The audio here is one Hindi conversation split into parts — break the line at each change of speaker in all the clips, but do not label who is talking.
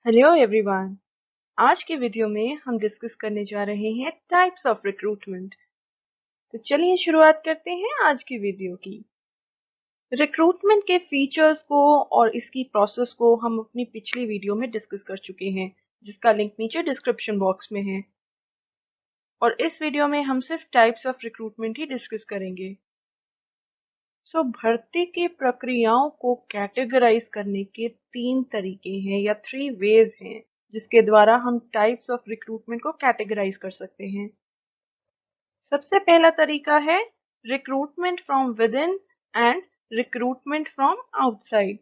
Hello everyone. आज के वीडियो में हम डिस्कस करने जा रहे हैं टाइप्स ऑफ रिक्रूटमेंट। तो चलिए शुरुआत करते हैं आज की वीडियो की। रिक्रूटमेंट के फीचर्स को और इसकी प्रोसेस को हम अपनी पिछली वीडियो में डिस्कस कर चुके हैं, जिसका लिंक नीचे डिस्क्रिप्शन बॉक्स में है। और इस वीडियो में हम सिर्फ types of recruitment he discuss करेंगे। भर्ती की प्रक्रियाओं को कैटेगराइज करने के 3 तरीके हैं या 3 वेज हैं, जिसके द्वारा हम टाइप्स ऑफ रिक्रूटमेंट को कैटेगराइज कर सकते हैं। सबसे पहला तरीका है recruitment from with in and recruitment from outside.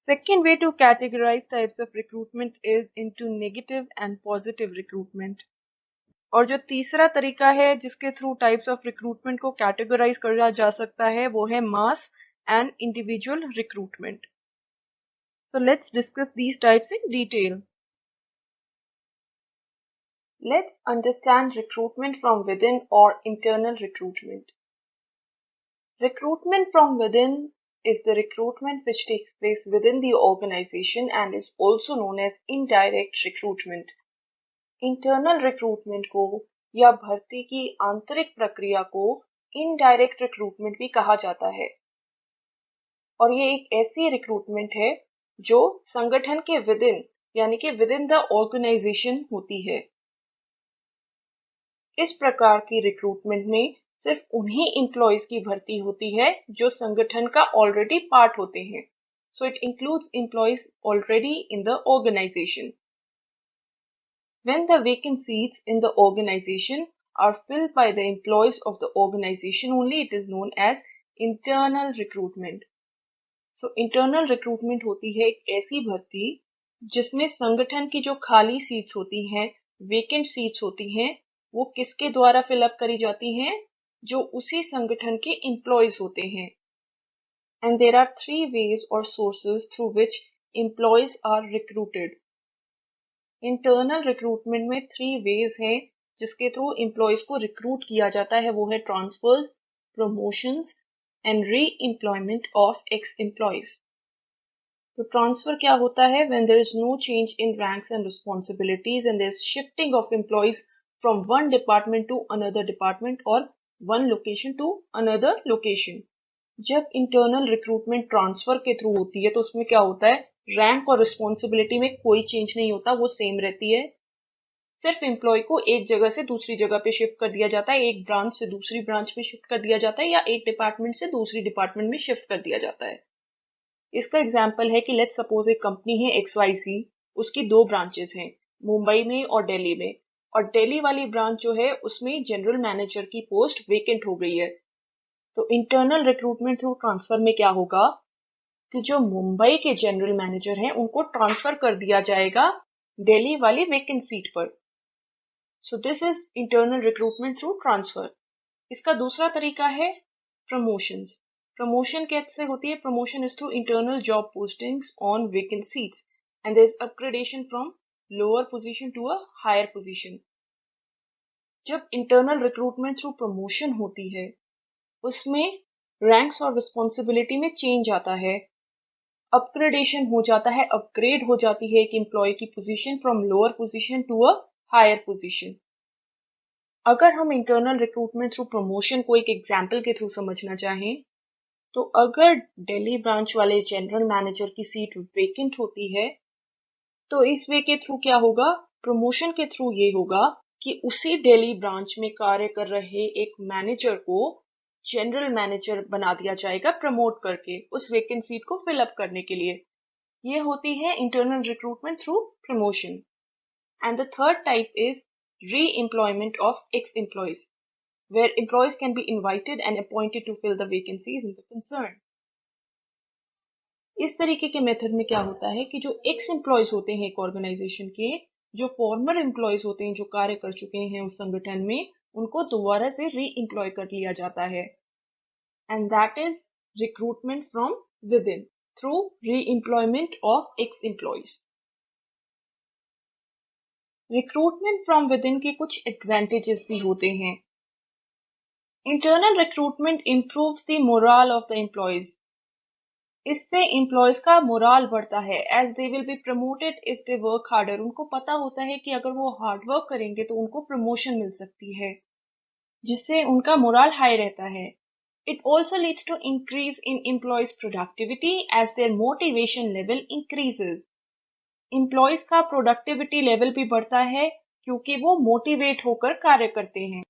Second way to categorize types of recruitment is into negative and positive recruitment. और जो तीसरा तरीका है जिसके थ्रू टाइप्स ऑफ रिक्रूटमेंट को कैटेगराइज करा जा सकता है वो है mass and individual recruitment. So let's discuss these types in detail. Let's understand recruitment from within or internal recruitment. Recruitment from within is the recruitment which takes place within the organization and is also known as indirect recruitment. Internal recruitment को या भर्ती की आंतरिक प्रक्रिया को इनडायरेक्ट रिक्रूटमेंट भी कहा जाता है, और ये एक ऐसी रिक्रूटमेंट है जो संगठन के विदिन यानी कि विद इन द ऑर्गेनाइजेशन होती है। इस प्रकार की रिक्रूटमेंट में सिर्फ उन्हीं एम्प्लॉयज की भर्ती होती है जो संगठन का ऑलरेडी पार्ट होते हैं। So it includes employees already in the organisation. When the vacant seats in the organization are filled by the employees of the organization only, it is known as internal recruitment. So internal recruitment होती है एक ऐसी भर्ती जिसमें संगठन की जो खाली सीट्स होती हैं, वेकेंट सीट्स होती हैं, वो किसके द्वारा फिलअप करी जाती हैं? जो उसी संगठन के एम्प्लॉयज होते हैं। And there are 3 ways or sources through which employees are recruited. Internal recruitment में 3 वेज हैं जिसके थ्रू एम्प्लॉयज को रिक्रूट किया जाता है। वो है transfers, promotions and re employment of ex employees. तो ट्रांसफर क्या होता है? When there is no change in ranks and responsibilities and there is shifting of employees from one department to another department और one location to another location. जब इंटरनल रिक्रूटमेंट ट्रांसफर के थ्रू होती है तो उसमें क्या होता है? रैंक और रिस्पॉन्सिबिलिटी में कोई चेंज नहीं होता, वो सेम रहती है। सिर्फ एम्प्लॉय को एक जगह से दूसरी जगह पे शिफ्ट कर दिया जाता है, एक ब्रांच से दूसरी ब्रांच में शिफ्ट कर दिया जाता है या एक डिपार्टमेंट से दूसरी डिपार्टमेंट में शिफ्ट कर दिया जाता है। इसका एग्जाम्पल है कि लेट्स सपोज एक कंपनी है XYZ, उसकी 2 ब्रांचेस हैं, मुंबई में और दिल्ली में। और दिल्ली वाली ब्रांच जो है उसमें जनरल मैनेजर की पोस्ट वेकेंट हो गई है। तो इंटरनल रिक्रूटमेंट थ्रू ट्रांसफर में क्या होगा कि जो मुंबई के जनरल मैनेजर हैं उनको ट्रांसफर कर दिया जाएगा दिल्ली वाली वेकेंट सीट पर। So this is internal recruitment through transfer. इसका दूसरा तरीका है प्रमोशंस। प्रमोशन कैसे होती है? Promotion is through internal job postings on vacant seats and there is upgradation from lower position to a higher position. जब इंटरनल रिक्रूटमेंट थ्रू प्रमोशन होती है उसमें रैंक्स और रिस्पॉन्सिबिलिटी में चेंज आता है, अपग्रेडेशन हो जाता है, अपग्रेड हो जाती है एक एम्प्लॉय की position from lower position to a higher position. अगर हम इंटरनल रिक्रूटमेंट थ्रू प्रमोशन को एक एग्जाम्पल के थ्रू समझना चाहें तो अगर दिल्ली ब्रांच वाले जनरल मैनेजर की सीट वेकेंट होती है तो इस वे के थ्रू क्या होगा? प्रमोशन के थ्रू ये होगा कि उसी दिल्ली ब्रांच में कार्य कर रहे एक मैनेजर को जनरल मैनेजर बना दिया जाएगा, प्रमोट करके उस वेकेंट सीट को फिल अप करने के लिए। ये होती है internal recruitment through promotion. And the third type is re-employment of ex-employees, where employees can be invited and appointed to fill the vacancies in the concern. इस तरीके के मेथड में क्या होता है कि जो एक्स एम्प्लॉयज होते हैं एक ऑर्गेनाइजेशन के, जो फॉर्मर एम्प्लॉयज होते हैं जो कार्य कर चुके हैं उस संगठन में, उनको दोबारा से री एम्प्लॉय कर लिया जाता है। And that is recruitment from within through re employment of ex employees. Recruitment from within के कुछ एडवांटेजेस भी होते हैं। Internal recruitment improves the morale of the employees. इससे एम्प्लॉयज का मोराल बढ़ता है as they will be promoted if they work harder. उनको पता होता है कि अगर वो हार्ड वर्क करेंगे तो उनको प्रमोशन मिल सकती है, जिससे उनका मोराल हाई रहता है। It also leads to increase in employees' productivity as their motivation level increases. Employees का productivity level भी बढ़ता है क्योंकि वो motivate होकर कार्य करते हैं,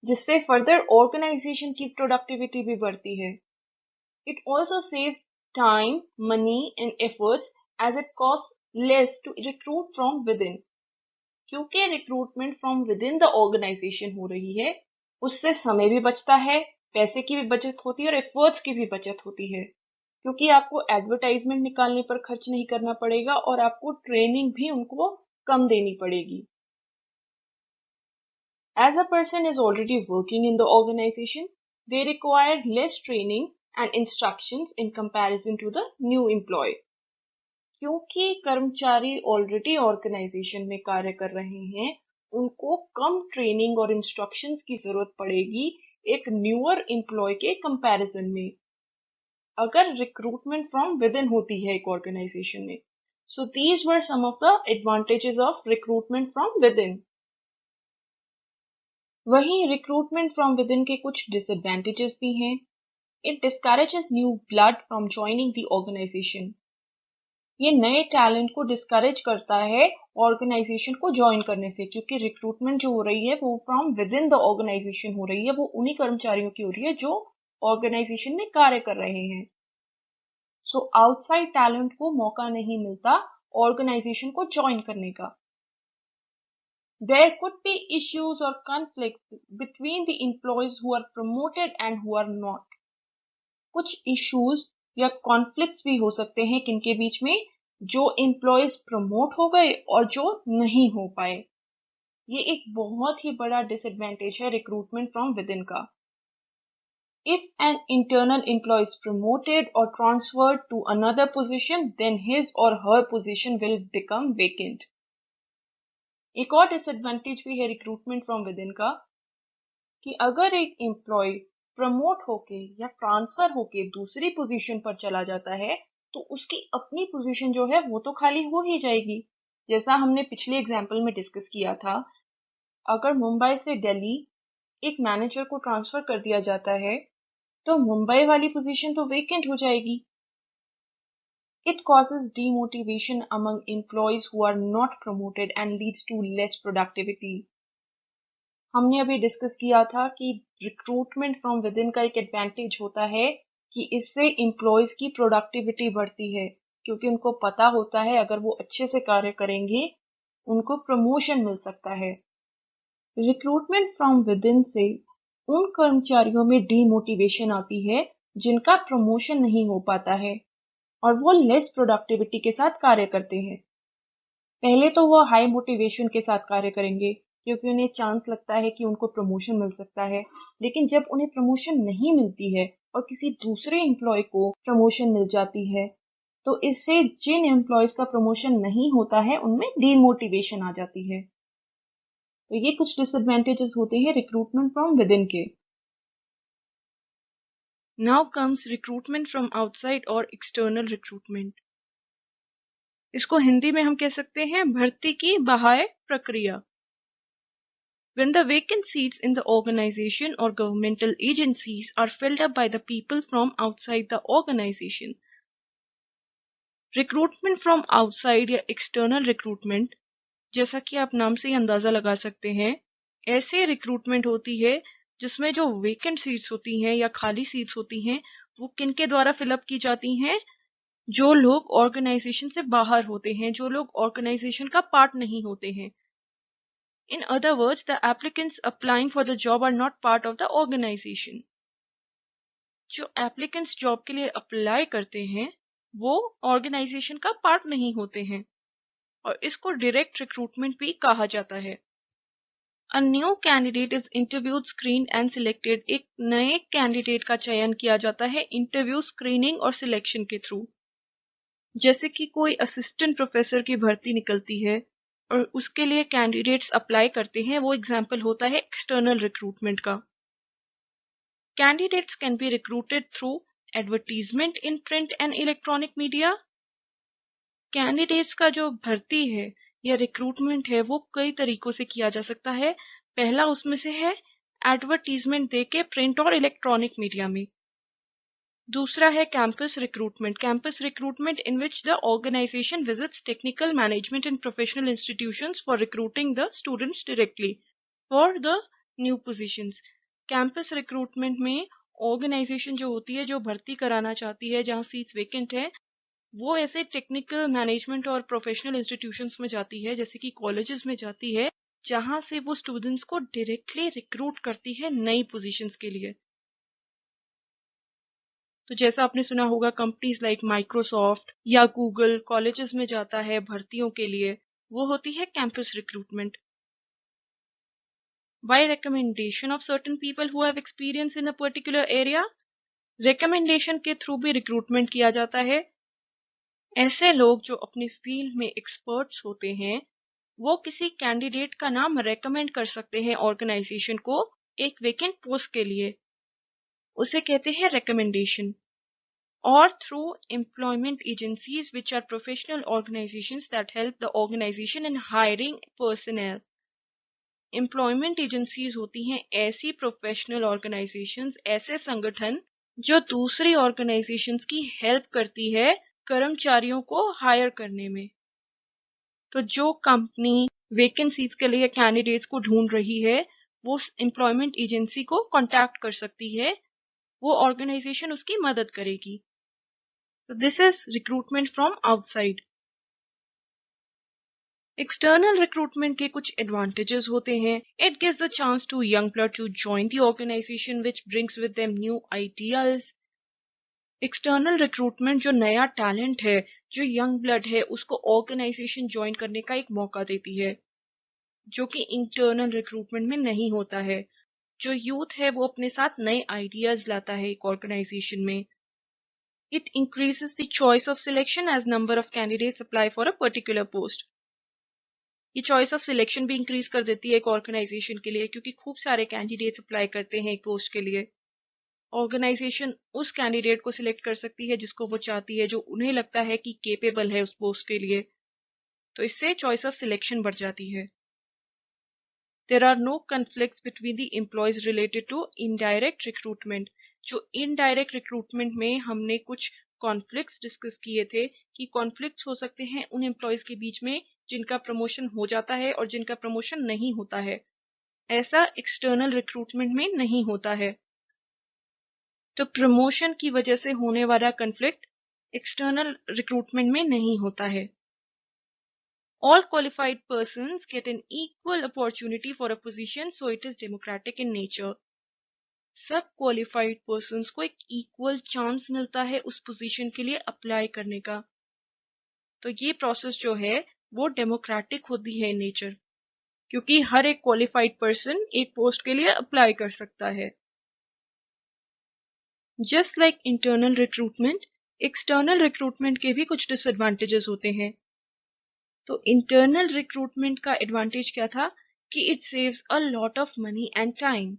जिससे further organization की productivity भी बढ़ती है। It also saves time, money and efforts as it costs less to recruit from within. क्योंकि recruitment from within the organization हो रही है, उससे समय भी बचता है, पैसे की भी बचत होती है और एफर्ट्स की भी बचत होती है, क्योंकि आपको एडवर्टाइजमेंट निकालने पर खर्च नहीं करना पड़ेगा और आपको ट्रेनिंग भी उनको कम देनी पड़ेगी। As a person is already working in the organization, they require less training and instructions in comparison to the new employee. क्योंकि कर्मचारी ऑलरेडी ऑर्गेनाइजेशन में कार्य कर रहे हैं, उनको कम ट्रेनिंग और इंस्ट्रक्शंस की जरूरत पड़ेगी एक न्यूअर एम्प्लॉय के कंपैरिजन में, अगर रिक्रूटमेंट फ्रॉम विद इन होती है एक ऑर्गेनाइजेशन में। So these were some of the advantages of recruitment from within. वहीं रिक्रूटमेंट फ्रॉम विद इन के कुछ डिसएडवांटेजेस भी हैं। It discourages new blood from joining the organisation. ये नए टैलेंट को डिस्करेज करता है ऑर्गेनाइजेशन को ज्वाइन करने से, क्योंकि रिक्रूटमेंट जो हो रही है वो from within the organisation हो रही है, वो उन्हीं कर्मचारियों की हो रही है जो ऑर्गेनाइजेशन में कार्य कर रहे हैं। सो आउटसाइड टैलेंट को मौका नहीं मिलता ऑर्गेनाइजेशन को ज्वाइन करने का। There could be issues or conflicts between the employees who are promoted and who are not. कुछ इश्यूज या कॉन्फ्लिक्ट्स भी हो सकते हैं किनके बीच में, जो एम्प्लॉयज प्रमोट हो गए और जो नहीं हो पाए। ये एक बहुत ही बड़ा डिसएडवांटेज है रिक्रूटमेंट फ्रॉम विद इन का। If an internal employee is promoted or transferred to another position, then his or her position will become vacant. एक और डिसएडवांटेज भी है रिक्रूटमेंट फ्रॉम विद इन का कि अगर एक एम्प्लॉय प्रमोट होके या ट्रांसफर होके दूसरी पोजीशन पर चला जाता है तो उसकी अपनी पोजीशन जो है वो तो खाली हो ही जाएगी। जैसा हमने पिछले एग्जाम्पल में डिस्कस किया था, अगर मुंबई से दिल्ली एक मैनेजर को ट्रांसफर कर दिया जाता है तो मुंबई वाली पोजीशन तो वेकेंट हो जाएगी। It causes demotivation among employees who are not promoted and leads to less productivity. हमने अभी डिस्कस किया था कि रिक्रूटमेंट फ्रॉम विद इन का एक एडवांटेज होता है कि इससे एम्प्लॉयज की प्रोडक्टिविटी बढ़ती है, क्योंकि उनको पता होता है अगर वो अच्छे से कार्य करेंगे उनको प्रमोशन मिल सकता है। रिक्रूटमेंट फ्रॉम विद इन से उन कर्मचारियों में डीमोटिवेशन आती है जिनका प्रमोशन नहीं हो पाता है और वो लेस प्रोडक्टिविटी के साथ कार्य करते हैं। पहले तो वो हाई मोटिवेशन के साथ कार्य करेंगे क्योंकि उन्हें चांस लगता है कि उनको प्रमोशन मिल सकता है, लेकिन जब उन्हें प्रमोशन नहीं मिलती है और किसी दूसरे एम्प्लॉय को प्रमोशन मिल जाती है तो इससे जिन एम्प्लॉयज का प्रमोशन नहीं होता है उनमें डीमोटिवेशन आ जाती है। तो ये कुछ डिसएडवांटेजेस होते हैं रिक्रूटमेंट फ्रॉम विद इन के। Now comes recruitment from outside और एक्सटर्नल रिक्रूटमेंट। इसको हिंदी में हम कह सकते हैं भर्ती की बाह्य प्रक्रिया। When the vacant seats in the organization or governmental agencies are filled up by the people from outside the organization. Recruitment from outside या external recruitment, जैसा कि आप नाम से ही अंदाजा लगा सकते हैं, ऐसे रिक्रूटमेंट होती है जिसमें जो वेकेंट सीट्स होती हैं या खाली सीट्स होती हैं वो किनके द्वारा फिलअप की जाती हैं, जो लोग ऑर्गेनाइजेशन से बाहर होते हैं, जो लोग ऑर्गेनाइजेशन का पार्ट नहीं होते हैं। In other words, the applicants applying for the job are not part of the organization. जो applicants जॉब के लिए अप्लाई करते हैं वो ऑर्गेनाइजेशन का पार्ट नहीं होते हैं और इसको डायरेक्ट रिक्रूटमेंट भी कहा जाता है। A new candidate is interviewed, screened and selected. एक नए कैंडिडेट का चयन किया जाता है इंटरव्यू, स्क्रीनिंग और सिलेक्शन के थ्रू। जैसे कि कोई असिस्टेंट प्रोफेसर की भर्ती निकलती है और उसके लिए कैंडिडेट्स अप्लाई करते हैं, वो एग्जाम्पल होता है एक्सटर्नल रिक्रूटमेंट का। Candidates can be recruited through advertisement in print and electronic media. Candidates का जो भर्ती है या रिक्रूटमेंट है वो कई तरीकों से किया जा सकता है। पहला उसमें से है एडवर्टीजमेंट देके प्रिंट और इलेक्ट्रॉनिक मीडिया में। दूसरा है campus recruitment in which the organisation visits technical management and professional institutions for recruiting the students directly for the new positions. Campus recruitment में ऑर्गेनाइजेशन जो होती है, जो भर्ती कराना चाहती है, जहां सीट्स वेकेंट है, वो ऐसे टेक्निकल मैनेजमेंट और प्रोफेशनल इंस्टीट्यूशंस में जाती है, जैसे कि कॉलेजेस में जाती है, जहां से वो स्टूडेंट्स को डायरेक्टली रिक्रूट करती है नई पोजीशंस के लिए। तो जैसा आपने सुना होगा, कंपनीज लाइक माइक्रोसॉफ्ट या गूगल कॉलेजेस में जाता है भर्तियों के लिए, वो होती है campus recruitment. Bye recommendation of certain people who have experience in a particular area, recommendation के थ्रू भी रिक्रूटमेंट किया जाता है। ऐसे लोग जो अपनी फील्ड में एक्सपर्ट्स होते हैं, वो किसी कैंडिडेट का नाम रेकमेंड कर सकते हैं ऑर्गेनाइजेशन को एक वेकेंट पोस्ट के लिए, उसे कहते हैं रिकमेंडेशन। और through employment agencies which are professional organisations that help the organisation in hiring personnel. Employment agencies होती हैं ऐसी प्रोफेशनल ऑर्गेनाइजेशंस, ऐसे संगठन जो दूसरी ऑर्गेनाइजेशंस की हेल्प करती है कर्मचारियों को हायर करने में। तो जो कंपनी वैकेंसीज के लिए कैंडिडेट्स को ढूंढ रही है, वो एम्प्लॉयमेंट एजेंसी को कांटेक्ट कर सकती है, वो ऑर्गेनाइजेशन उसकी मदद करेगी। तो this is recruitment from outside. External recruitment के कुछ एडवांटेजेस होते हैं। It gives a chance to young blood to join the organisation which brings with them new ideas. External recruitment जो नया टैलेंट है, जो यंग ब्लड है, उसको ऑर्गेनाइजेशन ज्वाइन करने का एक मौका देती है, जो कि इंटरनल रिक्रूटमेंट में नहीं होता है। जो यूथ है वो अपने साथ नए आइडियाज लाता है एक ऑर्गेनाइजेशन में। It increases the choice of selection as number of candidates apply for a particular post. ये चॉइस ऑफ सिलेक्शन भी इंक्रीज कर देती है एक ऑर्गेनाइजेशन के लिए, क्योंकि खूब सारे कैंडिडेट्स अप्लाई करते हैं एक पोस्ट के लिए। ऑर्गेनाइजेशन उस कैंडिडेट को सिलेक्ट कर सकती है जिसको वो चाहती है, जो उन्हें लगता है कि केपेबल है उस पोस्ट के लिए। तो इससे चॉइस ऑफ सिलेक्शन बढ़ जाती है। There are no conflicts between the employees related to indirect recruitment. जो इनडायरेक्ट रिक्रूटमेंट में हमने कुछ कॉन्फ्लिक्ट्स डिस्कस किए थे कि कॉन्फ्लिक्ट्स हो सकते हैं उन एम्प्लॉयज के बीच में जिनका प्रमोशन हो जाता है और जिनका प्रमोशन नहीं होता है, ऐसा एक्सटर्नल रिक्रूटमेंट में नहीं होता है। तो प्रमोशन की वजह से होने वाला कॉन्फ्लिक्ट एक्सटर्नल रिक्रूटमेंट में नहीं होता है। All qualified persons get an equal opportunity for a position, so it is democratic in nature. सब क्वालिफाइड पर्सन्स को एक इक्वल चांस मिलता है उस पोजीशन के लिए अप्लाई करने का। तो ये प्रोसेस जो है वो डेमोक्रेटिक होती है इन नेचर, क्योंकि हर एक क्वालिफाइड पर्सन एक पोस्ट के लिए अप्लाई कर सकता है। Just like internal recruitment, external recruitment के भी कुछ डिसएडवांटेजेस होते हैं। तो इंटरनल रिक्रूटमेंट का एडवांटेज क्या था कि it saves a lot of money and time.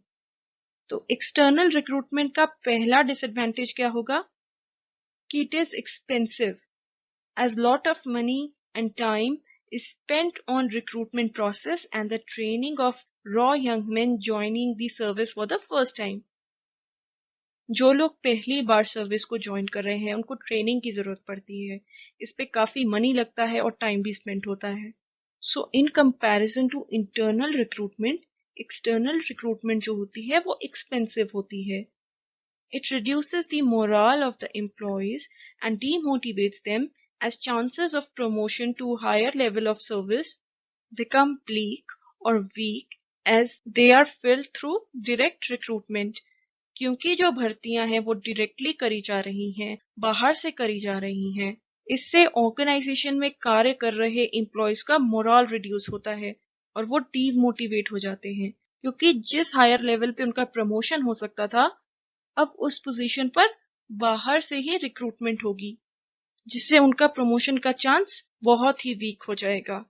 तो एक्सटर्नल रिक्रूटमेंट का पहला डिसएडवांटेज क्या होगा कि it is expensive, as lot of money and time is spent on recruitment process and the training of raw young men joining the service for the first time. जो लोग पहली बार सर्विस को ज्वाइन कर रहे हैं उनको ट्रेनिंग की जरूरत पड़ती है, इस पे काफी मनी लगता है और टाइम भी स्पेंड होता है। So in comparison to internal recruitment, external recruitment जो होती है वो एक्सपेंसिव होती है। It reduces the morale of the employees and demotivates them as chances of promotion to higher level of service become bleak or weak as they are filled through direct recruitment. क्योंकि जो भर्तियां हैं वो डायरेक्टली करी जा रही हैं, बाहर से करी जा रही हैं, इससे ऑर्गेनाइजेशन में कार्य कर रहे एम्प्लॉयज का मोरल रिड्यूस होता है और वो डीमोटिवेट हो जाते हैं, क्योंकि जिस हायर लेवल पे उनका प्रमोशन हो सकता था, अब उस पोजीशन पर बाहर से ही रिक्रूटमेंट होगी, जिससे उनका प्रमोशन का चांस बहुत ही वीक हो जाएगा।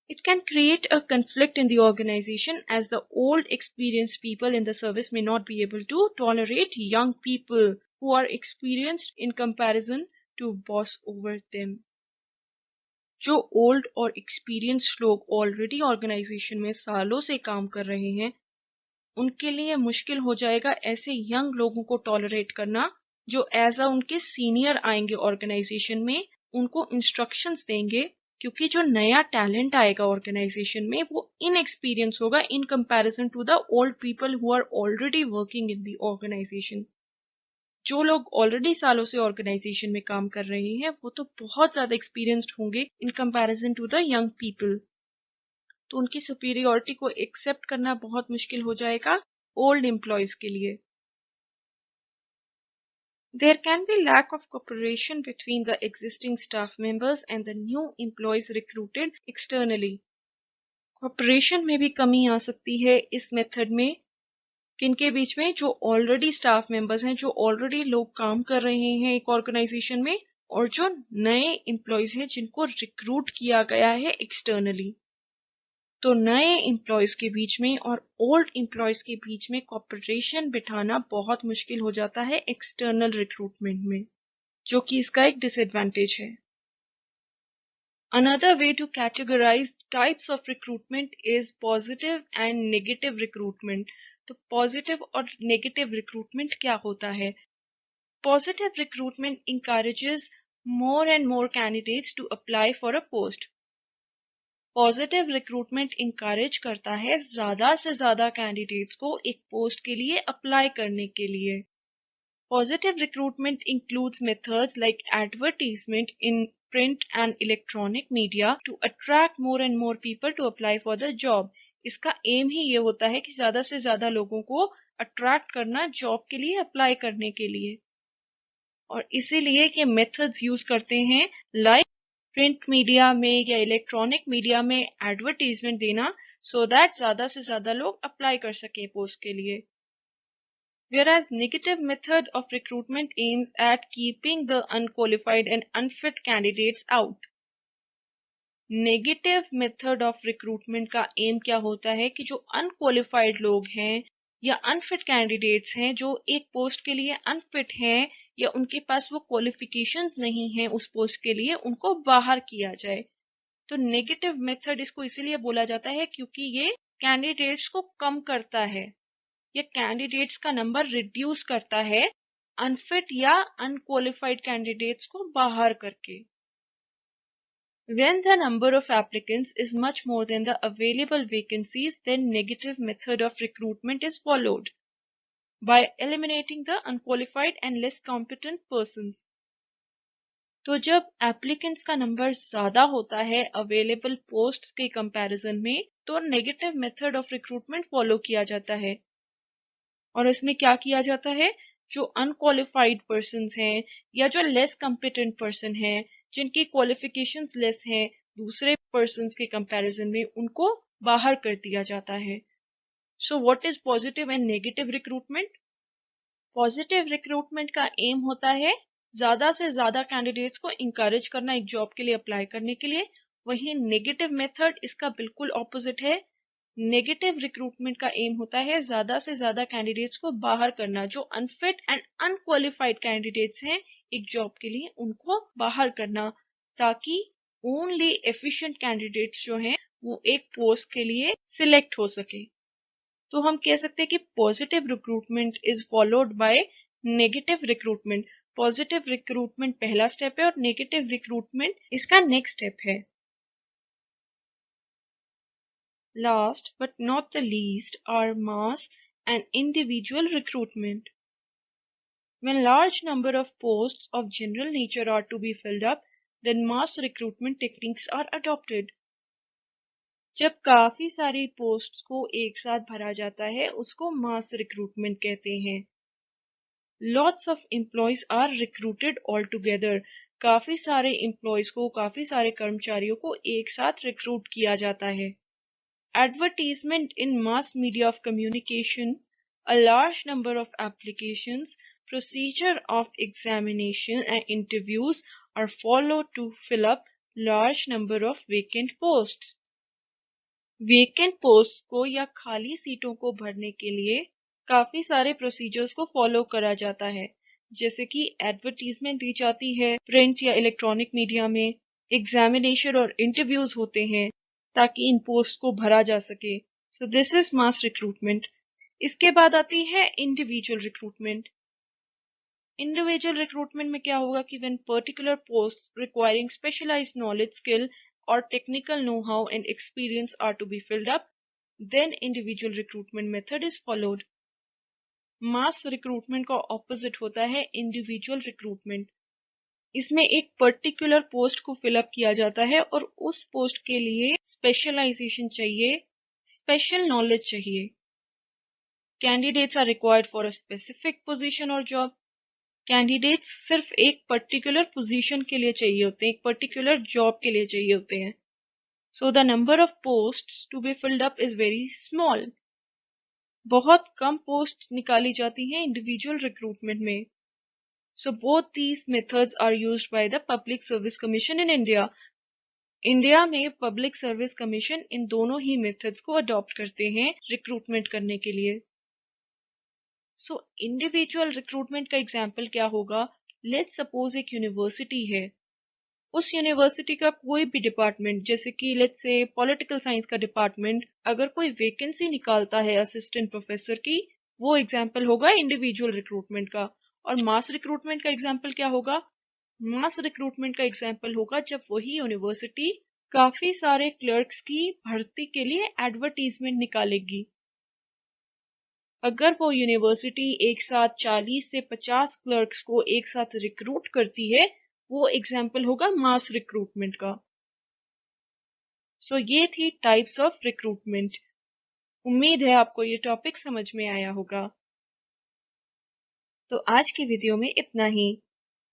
It can create a conflict in the organization as the old experienced people in the service may not be able to tolerate young people who are experienced in comparison to boss over them. जो ओल्ड और एक्सपीरियंस्ड लोग ऑलरेडी ऑर्गेनाइजेशन में सालों से काम कर रहे हैं, उनके लिए मुश्किल हो जाएगा ऐसे यंग लोगों को टॉलरेट करना जो एज अ उनके सीनियर आएंगे ऑर्गेनाइजेशन में, उनको इंस्ट्रक्शंस देंगे, क्योंकि जो नया टैलेंट आएगा ऑर्गेनाइजेशन में वो इनएक्सपीरियंस होगा in comparison to the old people who are already working in the organisation. जो लोग ऑलरेडी सालों से ऑर्गेनाइजेशन में काम कर रहे हैं वो तो बहुत ज्यादा एक्सपीरियंस्ड होंगे in comparison to the young people, तो उनकी सुपीरियरिटी को एक्सेप्ट करना बहुत मुश्किल हो जाएगा ओल्ड एम्प्लॉयज के लिए। There can be lack of cooperation between the existing staff members and the new employees recruited externally. Cooperation में भी कमी आ सकती है इस मेथड में, किनके बीच में, जो ऑलरेडी स्टाफ मेंबर्स हैं, जो ऑलरेडी लोग काम कर रहे हैं एक ऑर्गेनाइजेशन में, और जो नए एम्प्लॉयज हैं जिनको रिक्रूट किया गया है एक्सटर्नली। तो नए एम्प्लॉयज के बीच में और ओल्ड एम्प्लॉयज के बीच में कॉपरेशन बिठाना बहुत मुश्किल हो जाता है एक्सटर्नल रिक्रूटमेंट में, जो कि इसका एक डिसएडवांटेज है। Another way to categorize types of recruitment is positive and negative recruitment. तो पॉजिटिव और नेगेटिव रिक्रूटमेंट क्या होता है? Positive recruitment encourages more and more candidates to apply for a post. Positive recruitment encourage करता है ज्यादा से ज्यादा कैंडिडेट्स को एक पोस्ट के लिए अप्लाई करने के लिए। Positive recruitment includes methods like advertisement in print and electronic media to attract more and more people to apply for the job. इसका एम ही ये होता है कि ज्यादा से ज्यादा लोगों को अट्रैक्ट करना जॉब के लिए अप्लाई करने के लिए, और इसीलिए ये मेथड्स यूज करते हैं लाइक प्रिंट मीडिया में या इलेक्ट्रॉनिक मीडिया में एडवर्टीजमेंट देना, सो दैट ज्यादा से ज्यादा लोग अप्लाई कर सके पोस्ट के लिए। Whereas negative method of recruitment aims at keeping the unqualified and unfit candidates out. Negative method of recruitment का एम क्या होता है कि जो अनक्वालिफाइड लोग हैं या अनफिट कैंडिडेट्स हैं, जो एक पोस्ट के लिए अनफिट हैं या उनके पास वो क्वालिफिकेशंस नहीं हैं उस पोस्ट के लिए, उनको बाहर किया जाए। तो नेगेटिव मेथड इसको इसीलिए बोला जाता है क्योंकि ये कैंडिडेट्स को कम करता है, ये कैंडिडेट्स का नंबर रिड्यूस करता है अनफिट या अनक्वालिफाइड कैंडिडेट्स को बाहर करके। When the number of applicants is much more than the available vacancies, then negative method of recruitment is followed by eliminating the unqualified and less competent persons. तो जब applicants का नंबर ज्यादा होता है अवेलेबल पोस्ट्स के कंपैरिजन में, तो negative method of recruitment follow किया जाता है। और इसमें क्या किया जाता है, जो अनक्वालिफाइड पर्सन हैं या जो लेस कॉम्पिटेंट पर्सन हैं, जिनकी क्वालिफिकेशंस लेस हैं दूसरे पर्सन्स के कंपैरिजन में, उनको बाहर कर दिया जाता है। So what is positive and negative recruitment? Positive recruitment का एम होता है ज्यादा से ज्यादा कैंडिडेट्स को इंकरेज करना एक जॉब के लिए अप्लाई करने के लिए। वहीं नेगेटिव मेथड इसका बिल्कुल ऑपोजिट है। नेगेटिव रिक्रूटमेंट का एम होता है ज्यादा से ज्यादा कैंडिडेट्स को बाहर करना, जो अनफिट एंड अनक्वालिफाइड कैंडिडेट्स हैं एक जॉब के लिए, उनको बाहर करना, ताकि ओनली एफिशिएंट कैंडिडेट्स जो हैं वो एक पोस्ट के लिए सिलेक्ट हो सके। तो हम कह सकते हैं कि positive recruitment is followed by negative recruitment. Positive recruitment पहला स्टेप है और नेगेटिव रिक्रूटमेंट इसका नेक्स्ट स्टेप है। Last but not the least are mass and individual recruitment. When large number of posts of general nature are to be filled up, then mass recruitment techniques are adopted. जब काफी सारी पोस्ट्स को एक साथ भरा जाता है उसको मास रिक्रूटमेंट कहते हैं। Lots of employees are recruited all together. काफी सारे एम्प्लॉयज को, काफी सारे कर्मचारियों को एक साथ रिक्रूट किया जाता है। Advertisement in mass media of communication, a large number of applications, procedure of examination and interviews are followed to fill up large number of vacant posts. Vacant post को या खाली सीटों को भरने के लिए काफी सारे प्रोसीजर्स को फॉलो करा जाता है, जैसे कि एडवर्टीजमेंट दी जाती है प्रिंट या इलेक्ट्रॉनिक मीडिया में, एग्जामिनेशन और इंटरव्यूज होते हैं ताकि इन पोस्ट को भरा जा सके। सो दिस इज मास रिक्रूटमेंट। इसके बाद आती है इंडिविजुअल रिक्रूटमेंट। इंडिविजुअल रिक्रूटमेंट में क्या होगा कि when particular post requiring specialised knowledge, skill or technical know-how and experience are to be filled up, then individual recruitment method is followed. Mass recruitment का ऑपोजिट होता है इंडिविजुअल रिक्रूटमेंट। इसमें एक पर्टिकुलर पोस्ट को फिलअप किया जाता है और उस पोस्ट के लिए स्पेशलाइजेशन चाहिए, स्पेशल नॉलेज चाहिए। Candidates are required for a specific position और जॉब। कैंडिडेट्स सिर्फ एक पर्टिकुलर पोजीशन के लिए चाहिए होते हैं, एक पर्टिकुलर जॉब के लिए चाहिए होते हैं। So the number of posts to be filled up is very small. बहुत कम पोस्ट निकाली जाती हैं इंडिविजुअल रिक्रूटमेंट में। So both these methods are used by the Public Service Commission in India. India में पब्लिक सर्विस कमीशन इन दोनों ही मेथड्स को अडॉप्ट करते हैं रिक्रूटमेंट करने के लिए। सो इंडिविजुअल रिक्रूटमेंट का एग्जाम्पल क्या होगा? लेट्स सपोज एक यूनिवर्सिटी है, उस यूनिवर्सिटी का कोई भी डिपार्टमेंट, जैसे कि लेट्स से पॉलिटिकल साइंस का डिपार्टमेंट, अगर कोई वैकेंसी निकालता है असिस्टेंट प्रोफेसर की, वो एग्जाम्पल होगा इंडिविजुअल रिक्रूटमेंट का। और मास रिक्रूटमेंट का एग्जाम्पल क्या होगा? मास रिक्रूटमेंट का एग्जाम्पल होगा जब वही यूनिवर्सिटी काफी सारे क्लर्क्स की भर्ती के लिए एडवर्टीजमेंट निकालेगी। अगर वो यूनिवर्सिटी एक साथ 40 से 50 क्लर्क्स को एक साथ रिक्रूट करती है, वो एग्जाम्पल होगा मास रिक्रूटमेंट का। सो ये थी टाइप्स ऑफ रिक्रूटमेंट। उम्मीद है आपको ये टॉपिक समझ में आया होगा। तो आज की वीडियो में इतना ही।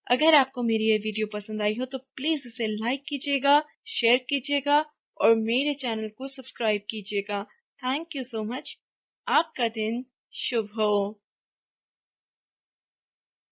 अगर आपको मेरी ये वीडियो पसंद आई हो तो प्लीज इसे लाइक कीजिएगा, शेयर कीजिएगा और मेरे चैनल को सब्सक्राइब कीजिएगा। Thank you so much. आपका दिन शुभ हो।